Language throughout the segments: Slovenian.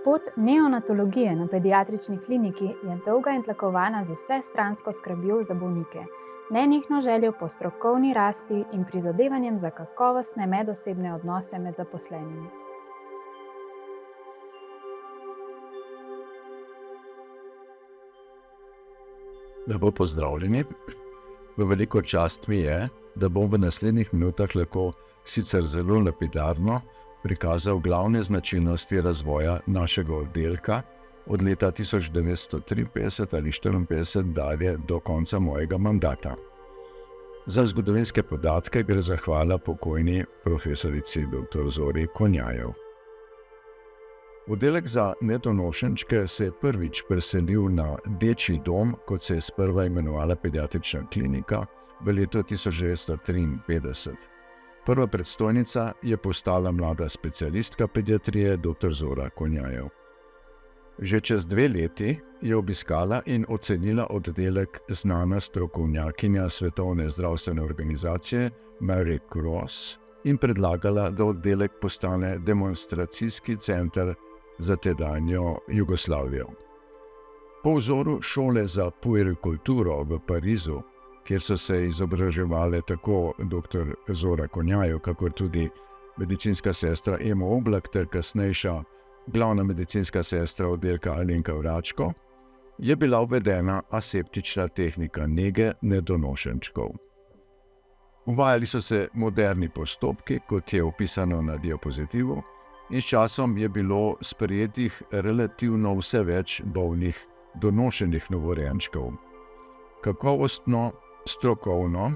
Pot neonatologije na pediatrični kliniki je dolga in tlakovana z vsestransko skrbjo za bolnike, nenehno željo po strokovni rasti in prizadevanjem za kakovostne medosebne odnose med zaposlenimi. Lepo pozdravljeni. V veliko čast mi je, da bom v naslednjih minutah lahko sicer zelo lapidarno prikazal glavne značilnosti razvoja našega oddelka od leta 1953 ali 1954 dalje do konca mojega mandata. Za zgodovinske podatke gre zahvala pokojni profesorici dr. Zori Konjajev. Oddelek za nedonošenčke se je prvič preselil na Dečji dom, kot se je sprva imenovala pediatrična klinika, v letu 1953. Prva predstojnica je postala mlada specialistka pediatrije dr. Zora Konjajev. Že čez 2 leti je obiskala in ocenila oddelek znana strokovnjakinja Svetovne zdravstvene organizacije Mary Cross in predlagala, da oddelek postane demonstracijski center za tedanjo Jugoslavijo. Po vzoru šole za puerikulturo v Parizu, kjer so se izobraževale tako dr. Zora Konjajev, kakor tudi medicinska sestra Ema Oblak ter kasnejša glavna medicinska sestra oddelka Alenka Vračko, je bila uvedena aseptična tehnika nege nedonošenčkov. Uvajali so se moderni postopki, kot je opisano na diapozitivu, in s časom je bilo sprejetih relativno vse več bolnih donošenih novorojenčkov. Kakovostno, strokovno,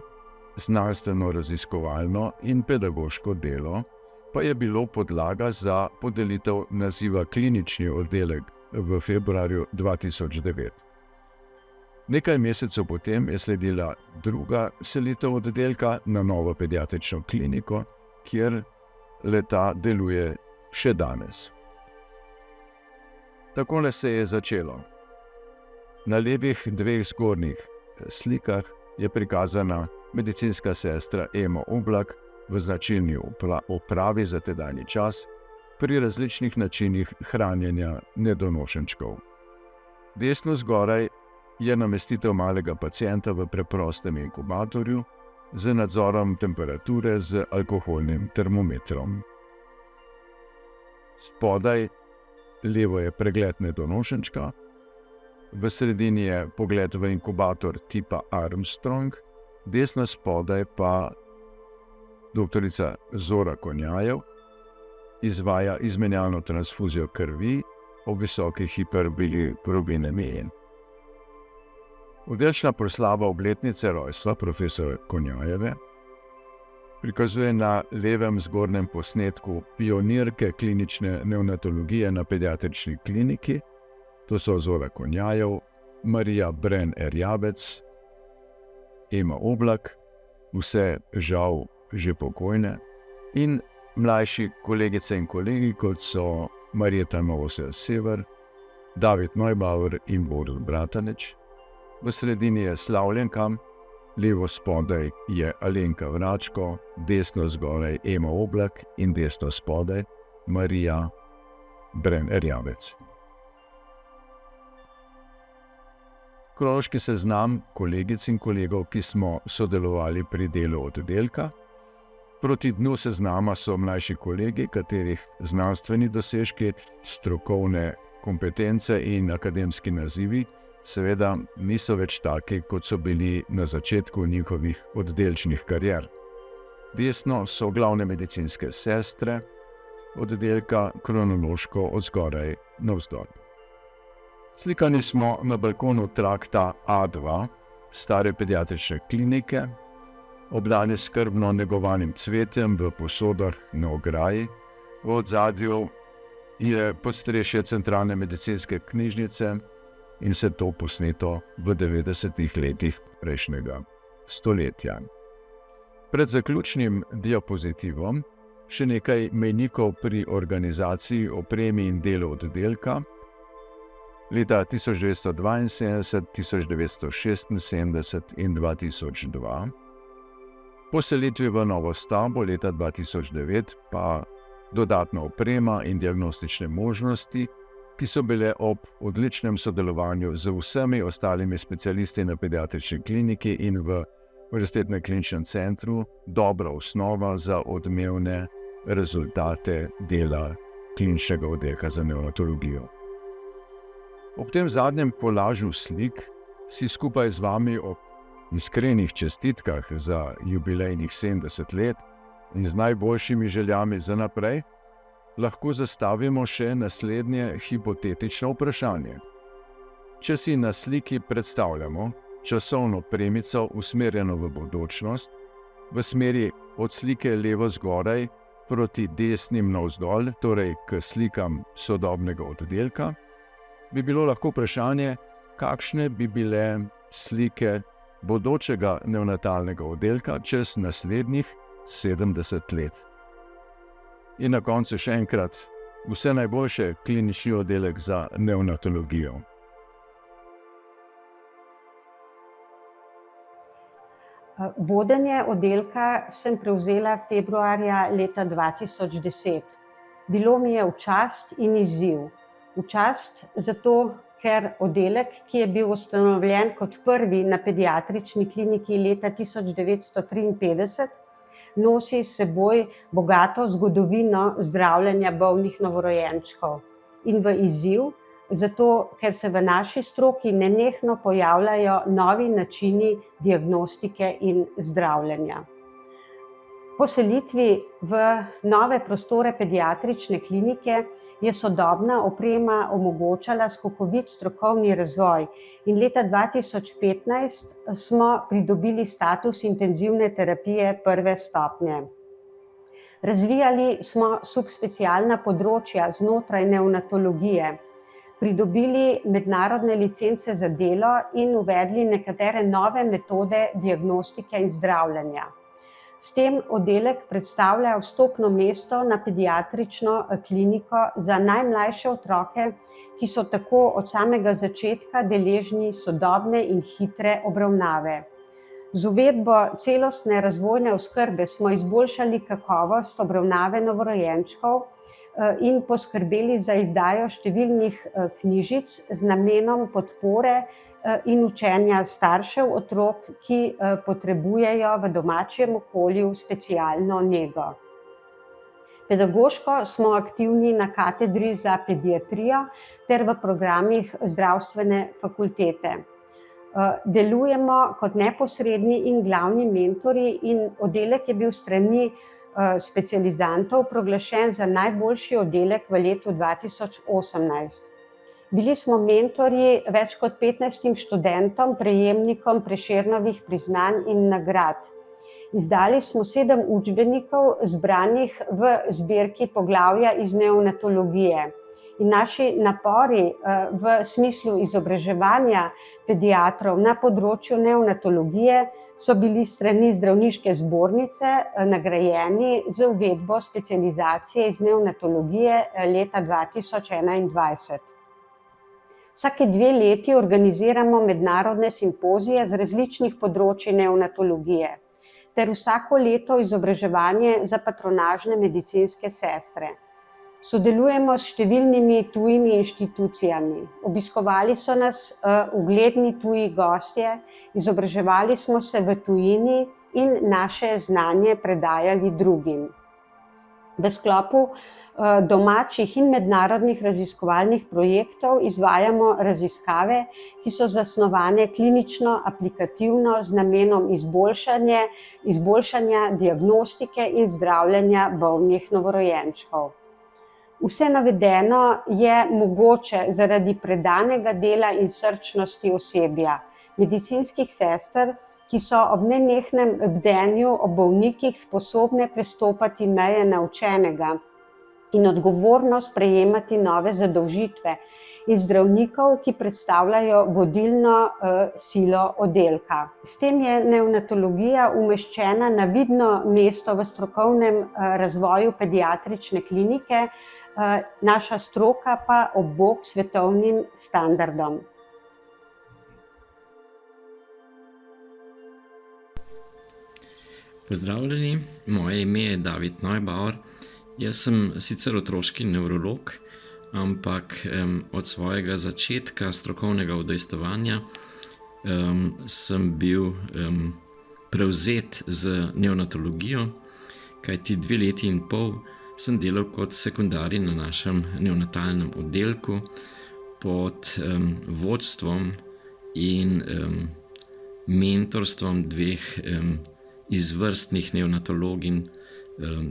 znanstveno-raziskovalno in pedagoško delo pa je bilo podlaga za podelitev naziva klinični oddelek v februarju 2009. Nekaj mesecev potem je sledila druga selitev oddelka na novo pediatrično kliniko, kjer le-ta deluje še danes. Takole se je začelo. Na levih 2 zgornjih slikah je prikazana medicinska sestra Ema Oblak v značilni opravi za tedanji čas pri različnih načinih hranjenja nedonošenčkov. Desno zgoraj je namestitev malega pacienta v preprostem inkubatorju z nadzorom temperature z alkoholnim termometrom. Spodaj levo je pregled nedonošenčka, v sredini je pogled v inkubator tipa Armstrong, desno spodaj pa doktorica Zora Konjajev izvaja izmenjalno transfuzijo krvi ob visoki hiperbilirubinemiji. Oddelčna proslava obletnice rojstva profesora Konjajeve prikazuje na levem zgornjem posnetku pionirke klinične neonatologije na pediatrični kliniki, to so Zora Konjajev, Marija Bren-Erjavec, Ema Oblak, vse žal že pokojne, in mlajši kolegice in kolegi, kot so Marjeta Novosel-Sever, David Neubauer in Borut Bratanič. V sredini je slavljenka, levo spodaj je Alenka Vračko, desno zgoraj Ema Oblak in desno spodaj Marija Bren-Erjavec. Kronološki seznam kolegic in kolegov, ki smo sodelovali pri delu oddelka. Proti dnu seznama so mlajši kolegi, katerih znanstveni dosežki, strokovne kompetence in akademski nazivi seveda niso več taki, kot so bili na začetku njihovih oddelčnih karier. Desno so glavne medicinske sestre oddelka, kronološko od zgoraj navzdol. Slikani smo na balkonu trakta A2 stare pediatrične klinike, obdani skrbno negovanim cvetjem v posodah na ograji, v ozadju je podstrešje centralne medicinske knjižnice in vse to posneto v 90. letih prejšnjega stoletja. Pred zaključnim diapozitivom še nekaj mejnikov pri organizaciji, opremi in delu oddelka. Leta 1972, 1976 in 2002, po selitvi v novo stavbo leta 2009 pa dodatna oprema in diagnostične možnosti ki so bile ob odličnem sodelovanju z vsemi ostalimi specialisti na pediatrični kliniki in v Univerzitetnem kliničnem centru dobra osnova za odmevne rezultate dela kliničnega oddelka za neonatologijo. Ob tem zadnjem kolažu slik si skupaj z vami ob iskrenih čestitkah za jubilejnih 70 let in z najboljšimi željami za naprej lahko zastavimo še naslednje hipotetično vprašanje. Če si na sliki predstavljamo časovno premico usmerjeno v bodočnost, v smeri od slike levo zgoraj proti desnim navzdol, torej k slikam sodobnega oddelka, bi bilo lahko vprašanje, kakšne bi bile slike bodočega neonatalnega oddelka čez naslednjih 70 let. In na koncu še enkrat vse najboljše klinični oddelek za neonatologijo. Vodenje oddelka sem prevzela februarja leta 2010. Bilo mi je v čast in izziv. V čast zato, ker oddelek, ki je bil ustanovljen kot prvi na pediatrični kliniki leta 1953, nosi s seboj bogato zgodovino zdravljenja bolnih novorojenčkov. In v izziv, zato ker se v naši stroki nenehno pojavljajo novi načini diagnostike in zdravljenja. Po selitvi v nove prostore pediatrične klinike je sodobna oprema omogočala skokovit strokovni razvoj in leta 2015 smo pridobili status intenzivne terapije prve stopnje. Razvijali smo subspecialna področja znotraj neonatologije, pridobili mednarodne licence za delo in uvedli nekatere nove metode diagnostike in zdravljenja. S tem oddelek predstavlja vstopno mesto na pediatrično kliniko za najmlajše otroke, ki so tako od samega začetka deležni sodobne in hitre obravnave. Z uvedbo celostne razvojne oskrbe smo izboljšali kakovost obravnave novorojenčkov in poskrbeli za izdajo številnih knjižic z namenom podpore in učenja staršev otrok, ki potrebujejo v domačem okolju specialno nego. Pedagoško smo aktivni na katedri za pediatrijo ter v programih zdravstvene fakultete. Delujemo kot neposredni in glavni mentorji in oddelek je bil s strani specializantov proglašen za najboljši oddelek v letu 2018. Bili smo mentorji več kot 15 študentom, prejemnikom Prešernovih priznanj in nagrad. Izdali smo 7 učbenikov, zbranih v zbirki poglavja iz neonatologije. In naši napori v smislu izobraževanja pediatrov na področju neonatologije so bili s strani zdravniške zbornice nagrajeni z uvedbo specializacije iz neonatologije leta 2021. Vsake 2 leti organiziramo mednarodne simpozije z različnih področij neonatologije ter vsako leto izobraževanje za patronažne medicinske sestre. Sodelujemo s številnimi tujimi inštitucijami. Obiskovali so nas ugledni tuji gostje, izobraževali smo se v tujini in naše znanje predajali drugim. V sklopu domačih in mednarodnih raziskovalnih projektov izvajamo raziskave, ki so zasnovane klinično, aplikativno z namenom izboljšanja diagnostike in zdravljenja bolnih novorojenčkov. Vse navedeno je mogoče zaradi predanega dela in srčnosti osebja, medicinskih sester, ki so ob nenehnem bdenju o bolnikih sposobne prestopati meje naučenega in odgovorno sprejemati nove zadolžitve, in zdravnikov, ki predstavljajo vodilno silo oddelka. S tem je neonatologija umeščena na vidno mesto v strokovnem razvoju pediatrične klinike, naša stroka pa ob bok svetovnim standardom. Pozdravljeni, moje ime je David Neubauer. Jaz sem sicer otroški nevrolog, ampak od svojega začetka strokovnega udejstvovanja sem bil prevzet z neonatologijo, kajti 2 leti in pol sem delal kot sekundarij na našem neonatalnem oddelku pod vodstvom in mentorstvom 2 izvrstnih neonatologin,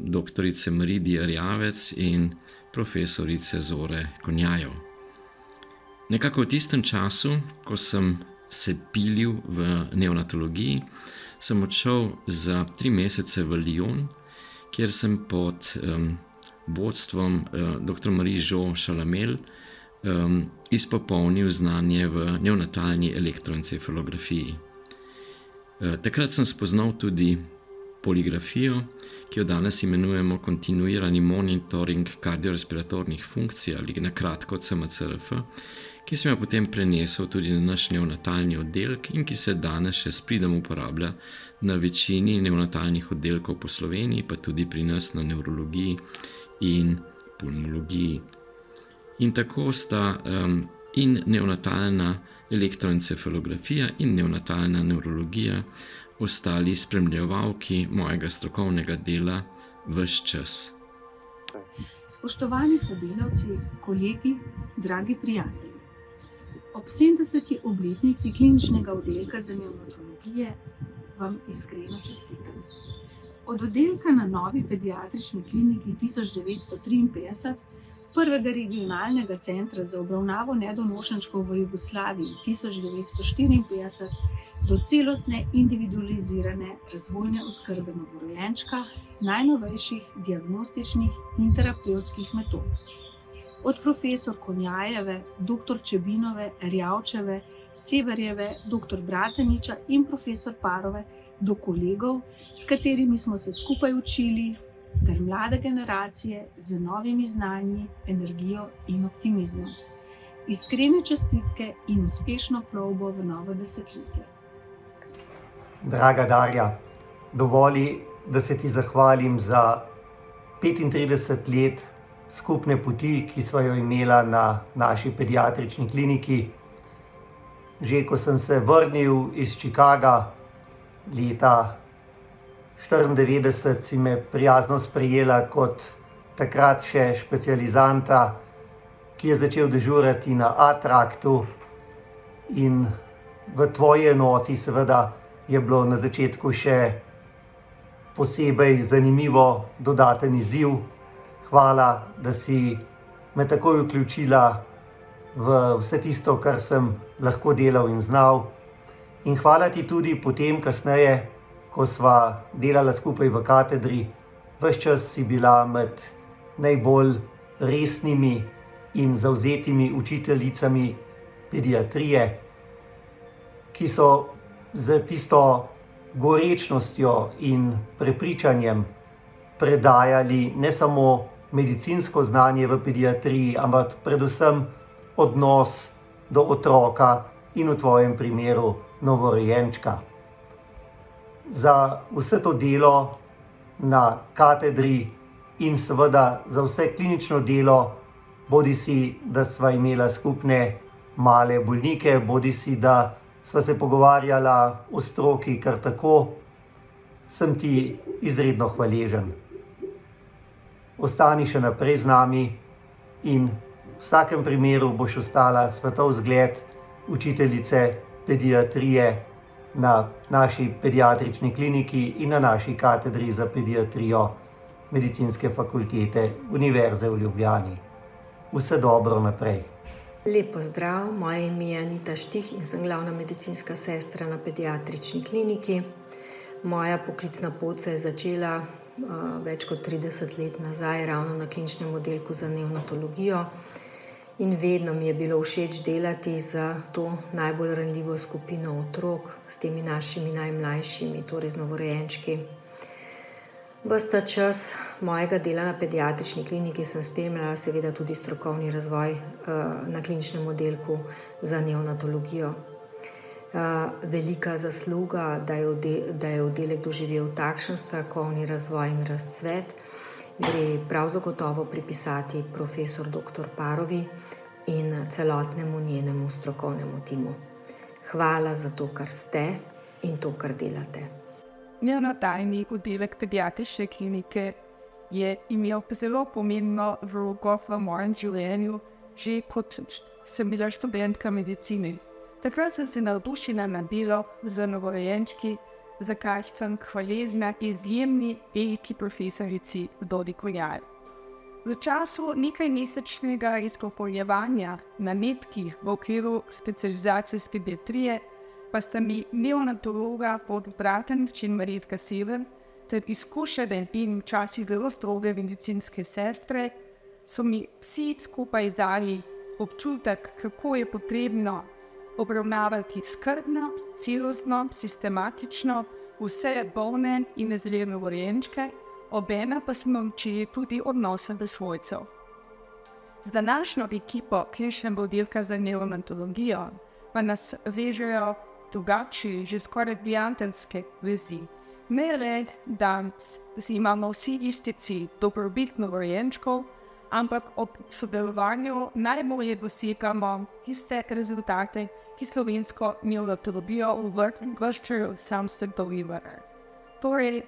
doktorice Maridi Arjavec in profesorice Zore Konjajev. Nekako v tistem času, ko sem se pilil v neonatologiji, sem odšel za 3 mesece v Lyon, kjer sem pod vodstvom dr. Marie-Jo Chalamel izpopolnil znanje v neonatalni elektroencefalografiji. Takrat sem spoznal tudi poligrafijo, ki jo danes imenujemo kontinuirani monitoring kardiorespiratornih funkcij ali na kratko CMCRF, ki sem jo potem prenesel tudi na naš neonatalni oddelek in ki se danes še s pridom uporablja na večini neonatalnih oddelkov po Sloveniji, pa tudi pri nas na nevrologiji in pulmologiji. In tako sta in neonatalna elektroencefalografija in neonatalna nevrologija ostali spremljevalki mojega strokovnega dela ves čas. Spoštovani sodelavci, kolegi, dragi prijatelji. Ob 70. obletnici kliničnega oddelka za neonatologije vam iskreno čestitam. Od oddelka na novi pediatrični kliniki 1953, prvega regionalnega centra za obravnavo nedonošenčkov v Jugoslaviji 1954, do celostne individualizirane razvojne oskrbe novorojenčka, najnovejših diagnostičnih in terapevtskih metod. Od profesor Konjajeve, dr. Čebinove, Erjavčeve, Severjeve, dr. Brataniča in profesor Parove do kolegov, s katerimi smo se skupaj učili, ter mlade generacije z novimi znanji, energijo in optimizmom. Iskrene čestitke in uspešno plovbo v novo desetletje. Draga Darja, dovoli, da se ti zahvalim za 35 let skupne poti, ki sva jo imela na naši pediatrični kliniki. Že ko sem se vrnil iz Chicaga leta 1994, si me prijazno sprejela kot takrat še specializanta, ki je začel dežurati na A-traktu, in v tvoji enoti seveda je bilo na začetku še posebej zanimivo dodaten izziv. Hvala, da si me takoj vključila v vse tisto, kar sem lahko delal in znal. In hvala ti tudi potem kasneje, ko sva delala skupaj v katedri. Ves čas si bila med najbolj resnimi in zavzetimi učiteljicami pediatrije, ki so z tisto gorečnostjo in prepričanjem predajali ne samo medicinsko znanje v pediatriji, ampak predvsem odnos do otroka in v tvojem primeru novorojenčka. Za vse to delo na katedri in seveda za vse klinično delo, bodisi da sva imela skupne male bolnike, bodisi da sva se pogovarjala o stroki kar tako, sem ti izredno hvaležen. Ostani še naprej z nami in v vsakem primeru boš ostala svetov zgled učiteljice pediatrije na naši pediatrični kliniki in na naši katedri za pediatrijo Medicinske fakultete Univerze v Ljubljani. Vse dobro naprej. Lep pozdrav, moje ime je Anita Štih in sem glavna medicinska sestra na pediatrični kliniki. Moja poklicna pot se je začela več kot 30 let nazaj, ravno na kliničnem oddelku za neonatologijo, in vedno mi je bilo všeč delati za to najbolj ranljivo skupino otrok, s temi našimi najmlajšimi, torej z novorojenčki. Ves ta čas mojega dela na pediatrični kliniki sem spremljala seveda tudi strokovni razvoj na kliničnem oddelku za neonatologijo. Velika zasluga, da je oddelek doživel takšen strokovni razvoj in razcvet, gre prav zagotovo pripisati profesor dr. Parovi in celotnemu njenemu strokovnemu timu. Hvala za to, kar ste in to, kar delate. Neonatalni oddelek pediatrične klinike je imel zelo pomembno vlogo v mojem življenju, že kot sem bila študentka medicine. Takrat sem se navdušila na delo z novorojenčki, za kar sem hvaležna izjemni veliki profesorici Dodi Kujar. V času nekajmesečnega izpopolnjevanja na netkih v okviru specializacije iz pediatrije pa sta mi neonatologa pod bratem hčer Marjetka Sever ter izkušene in včasih zelo stroge medicinske sestre so mi vsi skupaj dali občutek, kako je potrebno obravnavati skrbno, celostno, sistematično vse bolne in nezrele novorojenčke, obenem pa smo učili tudi odnose do svojcev. Z današnjo ekipo kliničnega oddelka za neonatologijo pa nas vežejo drugače, že skoraj prijateljske vezi. Ne le, da imamo vsi isti cilj, dobrobit novorojenčkov, ampak ob sodelovanju najbolje dosegamo iste rezultate, ki slovensko neonatologijo uvrščajo v sam svetovni vrh. Torej,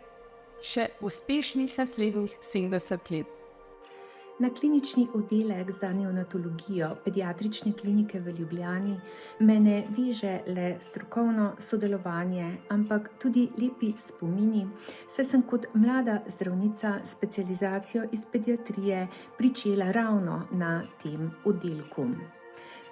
še uspešnih naslednjih 70 let. Na klinični oddelek za neonatologijo pediatrične klinike v Ljubljani me ne veže le strokovno sodelovanje, ampak tudi lepi spomini, saj sem kot mlada zdravnica specializacijo iz pediatrije pričela ravno na tem oddelku.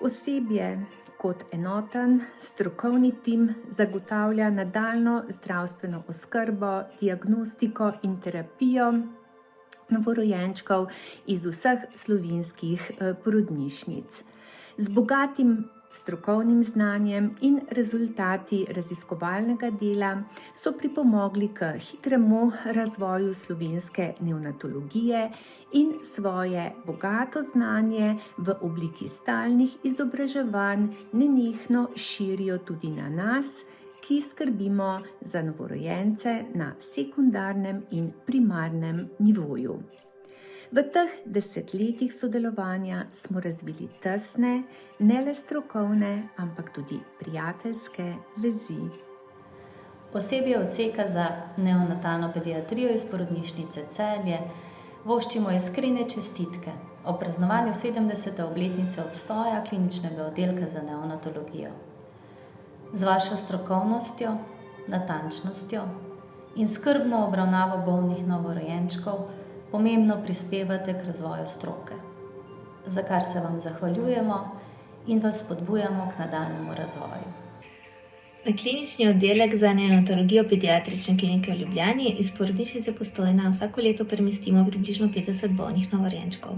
Osebje kot enoten strokovni tim zagotavlja nadaljnjo zdravstveno oskrbo, diagnostiko in terapijo novorojenčkov iz vseh slovenskih porodnišnic. Z bogatim strokovnim znanjem in rezultati raziskovalnega dela so pripomogli k hitremu razvoju slovenske neonatologije in svoje bogato znanje v obliki stalnih izobraževanj nenehno širijo tudi na nas, ki skrbimo za novorojence na sekundarnem in primarnem nivoju. V teh desetletjih sodelovanja smo razvili tesne, ne le strokovne, ampak tudi prijateljske vezi. Osebje odseka za neonatalno pediatrijo iz porodnišnice Celje voščimo iskrene čestitke ob praznovanju 70. obletnice obstoja kliničnega oddelka za neonatologijo. Z vašo strokovnostjo, natančnostjo in skrbno obravnavo bolnih novorojenčkov pomembno prispevate k razvoju stroke, za kar se vam zahvaljujemo in vas spodbujamo k nadaljnjemu razvoju. Na klinični oddelek za neonatologijo pediatrične klinike v Ljubljani iz porodnišnice Postojna vsako leto premestimo približno 50 bolnih novorojenčkov.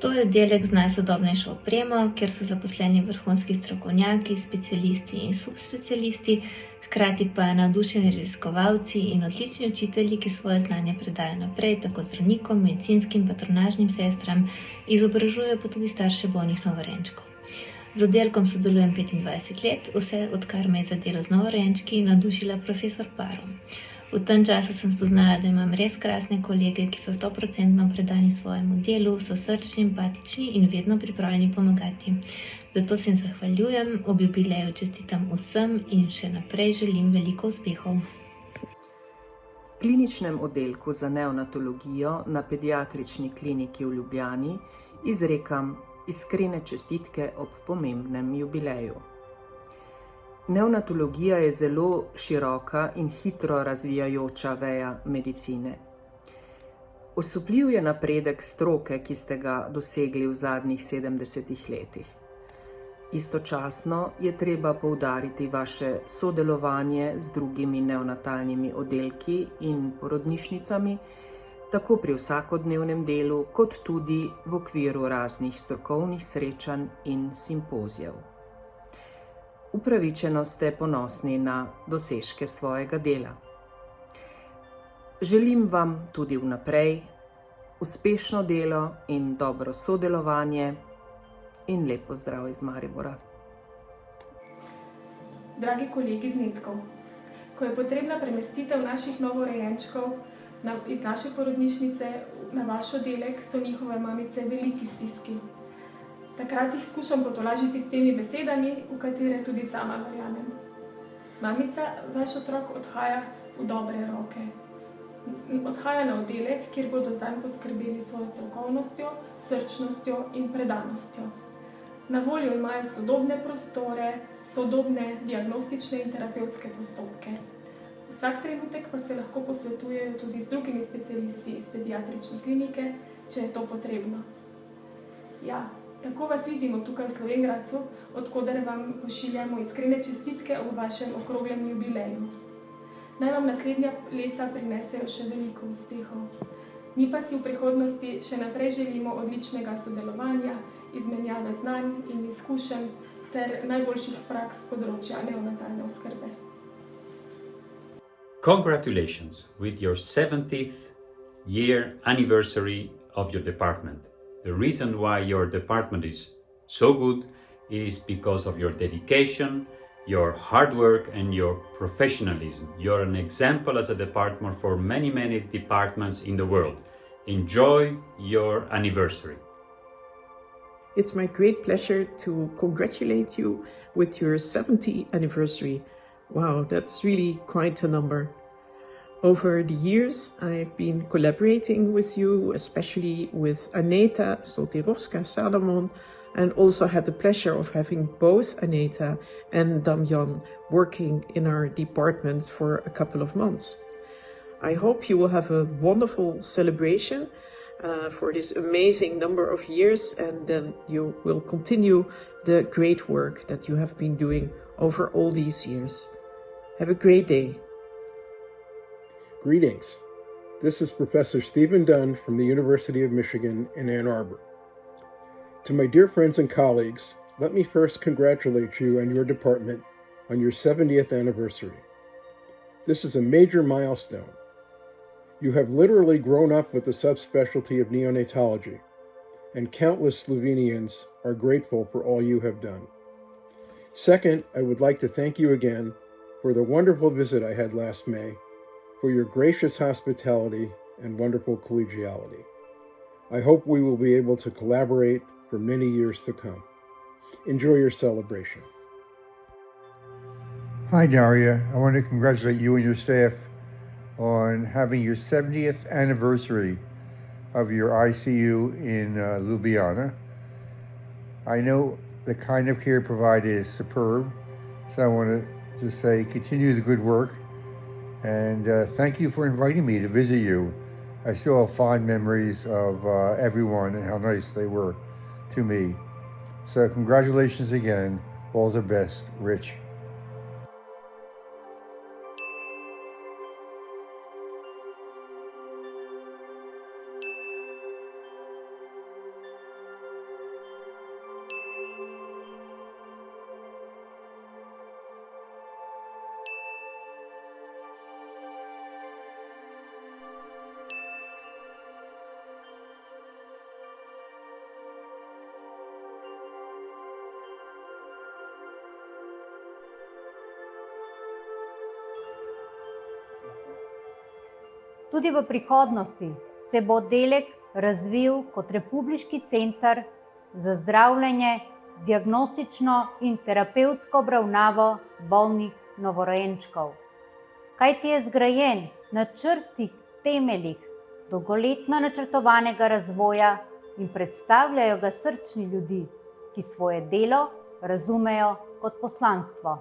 To je oddelek z najsodobnejšo opremo, kjer so zaposleni vrhunski strokovnjaki, specialisti in subspecialisti, hkrati pa navdušeni raziskovalci in odlični učitelji, ki svoje znanje predajo naprej tako zdravnikom, medicinskim, patronažnim sestram, izobražujejo pa tudi starše bolnih novorojenčkov. Z oddelkom sodelujem 25 let, vse odkar me je za delo z novorojenčki navdušila profesor Paro. V tem času sem spoznala, da imam res krasne kolege, ki so 100% predani svojemu delu, so srčni, empatični in vedno pripravljeni pomagati. Zato se jim zahvaljujem, ob jubileju čestitam vsem in še naprej želim veliko uspehov. Kliničnem oddelku za neonatologijo na pediatrični kliniki v Ljubljani izrekam iskrene čestitke ob pomembnem jubileju. Neonatologija je zelo široka in hitro razvijajoča veja medicine. Osupljiv je napredek stroke, ki ste ga dosegli v zadnjih 70 letih. Istočasno je treba poudariti vaše sodelovanje z drugimi neonatalnimi oddelki in porodnišnicami, tako pri vsakodnevnem delu, kot tudi v okviru raznih strokovnih srečanj in simpozijev. Upravičeno ste ponosni na dosežke svojega dela. Želim vam tudi vnaprej uspešno delo in dobro sodelovanje in lep pozdrav iz Maribora. Dragi kolegi z netkov, ko je potrebna premestitev naših novorojenčkov, Iz naše porodnišnice na vaš oddelek so njihove mamice veliki stiski. Takrat jih skušam potolažiti s temi besedami, v katere tudi sama verjamem. Mamica, vaš otrok odhaja v dobre roke. Odhaja na oddelek, kjer bodo zanj poskrbeli svojo strokovnostjo, srčnostjo in predanostjo. Na voljo imajo sodobne prostore, sodobne diagnostične in terapevtske postopke. Vsak trenutek pa se lahko posvetujejo tudi z drugimi specialisti iz pediatrične klinike, če je to potrebno. Ja, tako vas vidimo tukaj v Slovenj Gradcu, od koder vam pošiljamo iskrene čestitke ob vašem okroglem jubileju. Naj vam naslednja leta prinesejo še veliko uspehov. Mi pa si v prihodnosti še naprej želimo odličnega sodelovanja, izmenjave znanj in izkušenj ter najboljših praks področja neonatalne oskrbe. Congratulations with your 70th year anniversary of your department. The reason why your department is so good is because of your dedication, your hard work and your professionalism. You're an example as a department for many, many departments in the world. Enjoy your anniversary. It's my great pleasure to congratulate you with your 70th anniversary. Wow, that's really quite a number. Over the years, I've been collaborating with you, especially with Aneta Sotirovska-Salomon, and also had the pleasure of having both Aneta and Damjan working in our department for a couple of months. I hope you will have a wonderful celebration for this amazing number of years, and then you will continue the great work that you have been doing over all these years. Have a great day. Greetings. This is Professor Stephen Dunn from the University of Michigan in Ann Arbor. To my dear friends and colleagues, let me first congratulate you and your department on your 70th anniversary. This is a major milestone. You have literally grown up with the subspecialty of neonatology, and countless Slovenians are grateful for all you have done. Second, I would like to thank you again for the wonderful visit I had last May, for your gracious hospitality and wonderful collegiality. I hope we will be able to collaborate for many years to come. Enjoy your celebration. Hi, Daria. I want to congratulate you and your staff on having your 70th anniversary of your ICU in Ljubljana. I know the kind of care provided is superb, so I want to just say continue the good work, and thank you for inviting me to visit you. I still have fond memories of everyone and how nice they were to me. So congratulations again. All the best, Rich. Tudi v prihodnosti se bo oddelek razvil kot republiški center za zdravljenje, diagnostično in terapevtsko obravnavo bolnih novorojenčkov. Kajti je zgrajen na čvrstih temeljih dolgoletno načrtovanega razvoja in predstavljajo ga srčni ljudi, ki svoje delo razumejo kot poslanstvo.